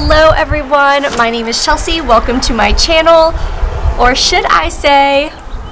Hello everyone, my name is Chelsea. Welcome to my channel, or should I say,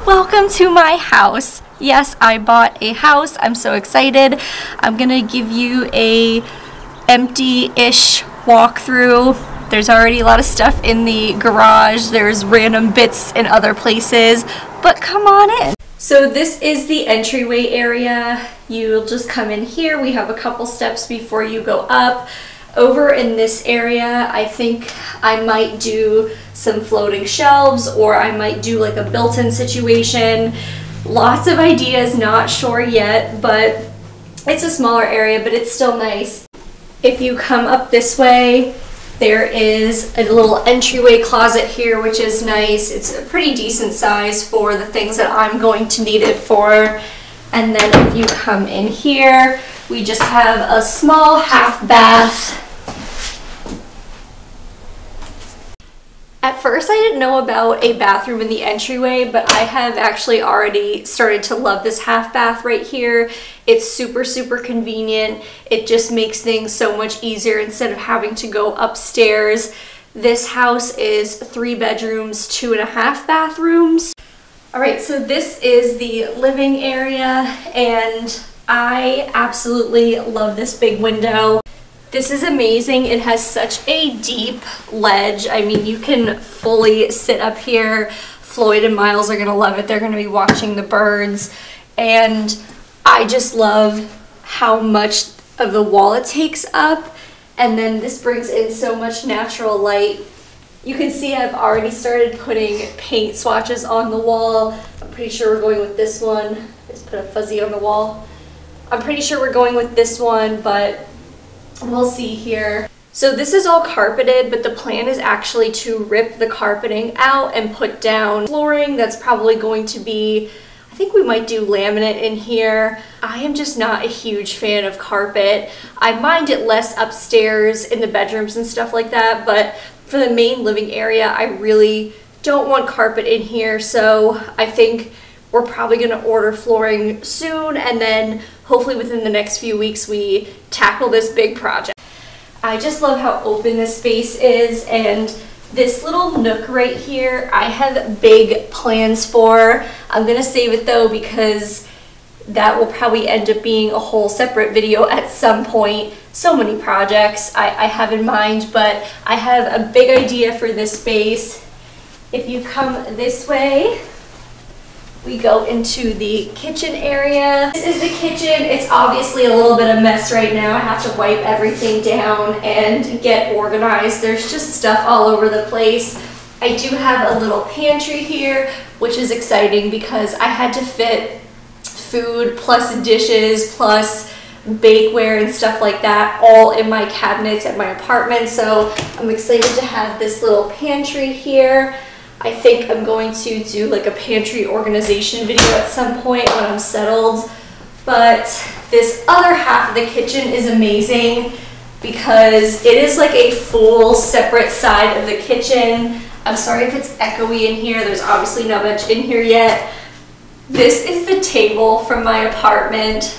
welcome to my house. Yes, I bought a house. I'm so excited. I'm gonna give you a empty-ish walkthrough. There's already a lot of stuff in the garage. There's random bits in other places, but come on in. So this is the entryway area. You'll just come in here. We have a couple steps before you go up. Over in this area, I think I might do some floating shelves, or I might do like a built-in situation. Lots of ideas, not sure yet, but it's a smaller area, but it's still nice. If you come up this way, there is a little entryway closet here, which is nice. It's a pretty decent size for the things that I'm going to need it for. And then if you come in here, we just have a small half bath. At first I didn't know about a bathroom in the entryway, but I have actually already started to love this half bath right here. It's super convenient. It just makes things so much easier instead of having to go upstairs. This house is 3 bedrooms, 2.5 bathrooms. Alright, so this is the living area, and I absolutely love this big window. This is amazing. It has such a deep ledge. I mean, you can fully sit up here. Floyd and Miles are gonna love it. They're gonna be watching the birds. And I just love how much of the wall it takes up. And then this brings in so much natural light. You can see I've already started putting paint swatches on the wall. I'm pretty sure we're going with this one. Let's put a fuzzy on the wall. I'm pretty sure we're going with this one, but we'll see here. So this is all carpeted, but the plan is actually to rip the carpeting out and put down flooring. That's probably going to be, I think we might do laminate in here. I am just not a huge fan of carpet. I mind it less upstairs in the bedrooms and stuff like that, but for the main living area, I really don't want carpet in here. So I think we're probably gonna order flooring soon, and then hopefully within the next few weeks we tackle this big project. I just love how open this space is, and this little nook right here, I have big plans for. I'm gonna save it though, because that will probably end up being a whole separate video at some point. So many projects I have in mind, but I have a big idea for this space. If you come this way, we go into the kitchen area. This is the kitchen. It's obviously a little bit of a mess right now. I have to wipe everything down and get organized. There's just stuff all over the place. I do have a little pantry here, which is exciting because I had to fit food plus dishes plus bakeware and stuff like that all in my cabinets at my apartment. So I'm excited to have this little pantry here. I think I'm going to do like a pantry organization video at some point when I'm settled. But this other half of the kitchen is amazing because it is like a full separate side of the kitchen. I'm sorry if it's echoey in here. There's obviously not much in here yet. This is the table from my apartment.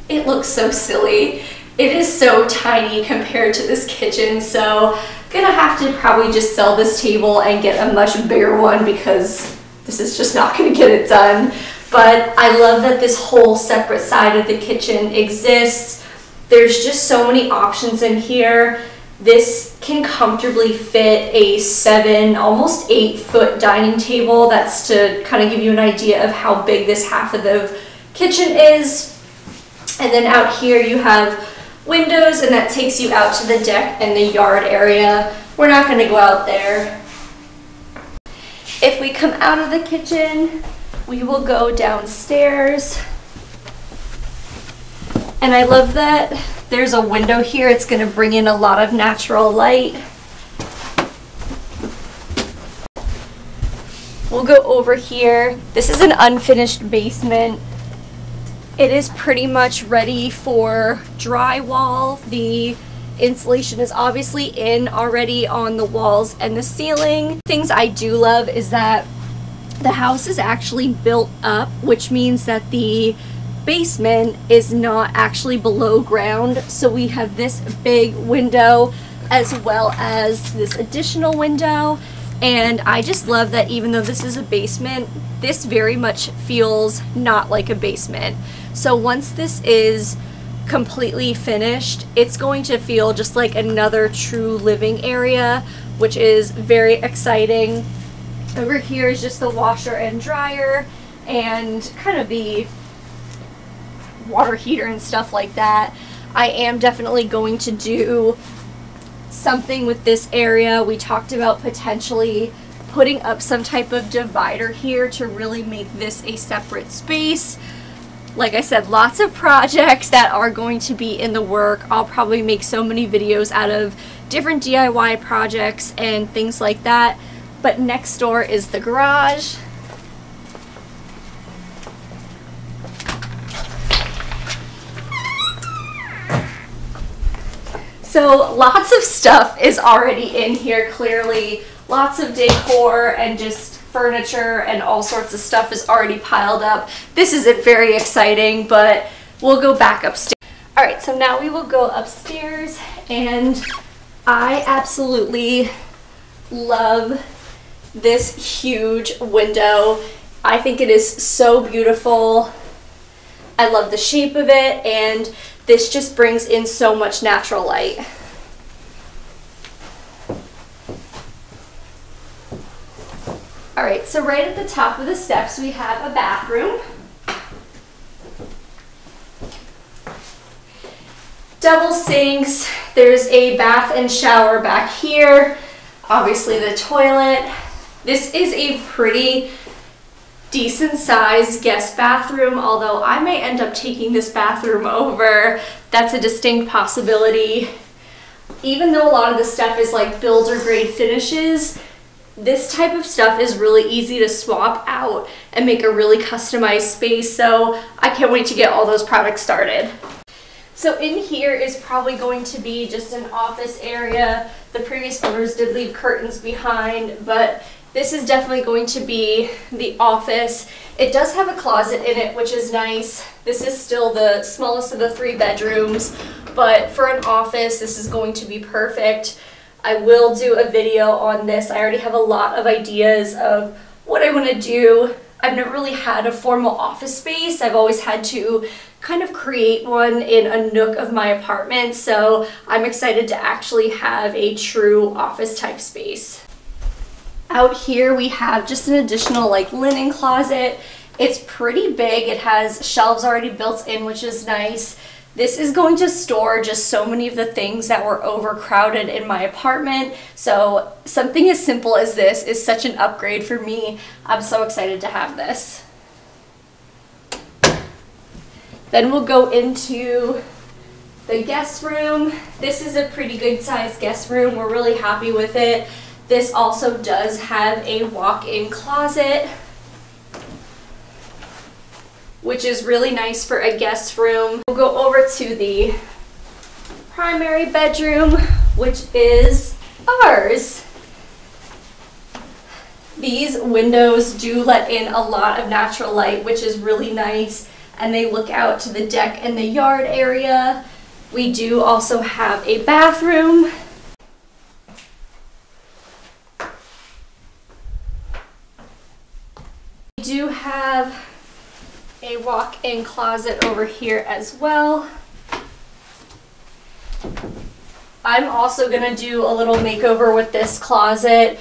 It looks so silly. It is so tiny compared to this kitchen, so gonna have to probably just sell this table and get a much bigger one because this is just not gonna get it done. But I love that this whole separate side of the kitchen exists. There's just so many options in here. This can comfortably fit a 7, almost 8 foot dining table. That's to kind of give you an idea of how big this half of the kitchen is. And then out here you have windows, and that takes you out to the deck and the yard area. We're not going to go out there. If we come out of the kitchen, we will go downstairs. And I love that there's a window here. It's going to bring in a lot of natural light. We'll go over here. This is an unfinished basement. It is pretty much ready for drywall. The insulation is obviously in already on the walls and the ceiling. Things I do love is that the house is actually built up, which means that the basement is not actually below ground. So we have this big window as well as this additional window. And I just love that even though this is a basement, this very much feels not like a basement. So once this is completely finished, it's going to feel just like another true living area, which is very exciting. Over here is just the washer and dryer and kind of the water heater and stuff like that. I am definitely going to do something with this area. We talked about potentially putting up some type of divider here to really make this a separate space. Like I said, lots of projects that are going to be in the work. I'll probably make so many videos out of different DIY projects and things like that. But next door is the garage. So lots of stuff is already in here, clearly. Lots of decor and just furniture and all sorts of stuff is already piled up. This isn't very exciting, but we'll go back upstairs. All right, so now we will go upstairs, and I absolutely love this huge window. I think it is so beautiful. I love the shape of it, and this just brings in so much natural light. All right, so right at the top of the steps, we have a bathroom. Double sinks. There's a bath and shower back here. Obviously the toilet. This is a pretty decent sized guest bathroom, although I may end up taking this bathroom over. That's a distinct possibility. Even though a lot of this stuff is like builder grade finishes, this type of stuff is really easy to swap out and make a really customized space, so I can't wait to get all those products started. So in here is probably going to be just an office area. The previous owners did leave curtains behind, but this is definitely going to be the office. It does have a closet in it, which is nice. This is still the smallest of the 3 bedrooms, but for an office, this is going to be perfect. I will do a video on this. I already have a lot of ideas of what I want to do. I've never really had a formal office space. I've always had to kind of create one in a nook of my apartment, so I'm excited to actually have a true office type space. Out here we have just an additional like linen closet. It's pretty big. It has shelves already built in, which is nice. This is going to store just so many of the things that were overcrowded in my apartment. So something as simple as this is such an upgrade for me. I'm so excited to have this. Then we'll go into the guest room. This is a pretty good sized guest room. We're really happy with it. This also does have a walk-in closet, which is really nice for a guest room. We'll go over to the primary bedroom, which is ours. These windows do let in a lot of natural light, which is really nice, and they look out to the deck and the yard area. We do also have a bathroom. We do have a walk-in closet over here as well. I'm also gonna do a little makeover with this closet.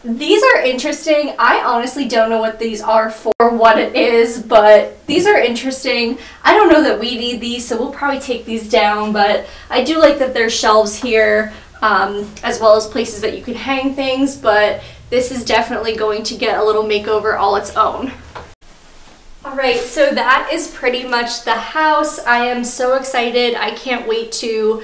These are interesting. I honestly don't know what these are for, what it is, but these are interesting. I don't know that we need these, so we'll probably take these down, but I do like that there's shelves here, as well as places that you can hang things, but this is definitely going to get a little makeover all its own. Alright, so that is pretty much the house. I am so excited. I can't wait to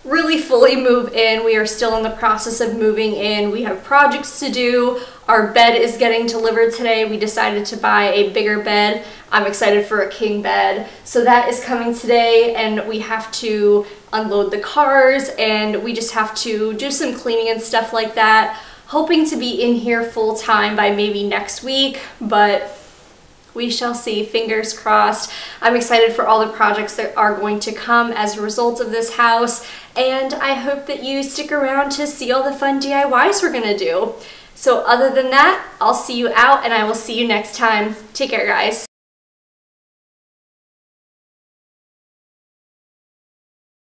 really fully move in. We are still in the process of moving in. We have projects to do. Our bed is getting delivered today. We decided to buy a bigger bed. I'm excited for a king bed. So that is coming today, and we have to unload the cars, and we just have to do some cleaning and stuff like that. Hoping to be in here full time by maybe next week, but We shall see, fingers crossed. I'm excited for all the projects that are going to come as a result of this house, and I hope that you stick around to see all the fun DIYs we're gonna do. So other than that, I'll see you out and I will see you next time. Take care, guys.